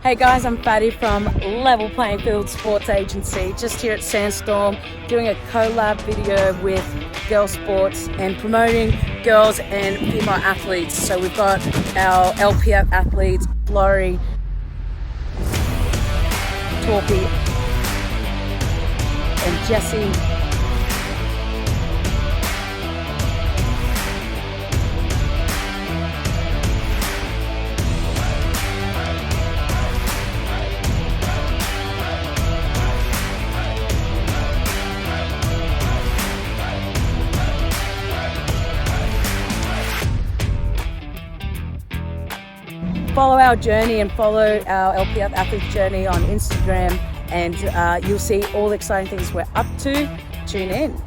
Hey guys, I'm Fatty from Level Playing Field Sports Agency, just here at Sandstorm, doing a collab video with Girl Sports and promoting girls and female athletes. So we've got our LPF athletes, Laurie, Torpy, and Jessie. Follow our journey and follow our LPF Athletes journey on Instagram, and you'll see all the exciting things we're up to. Tune in.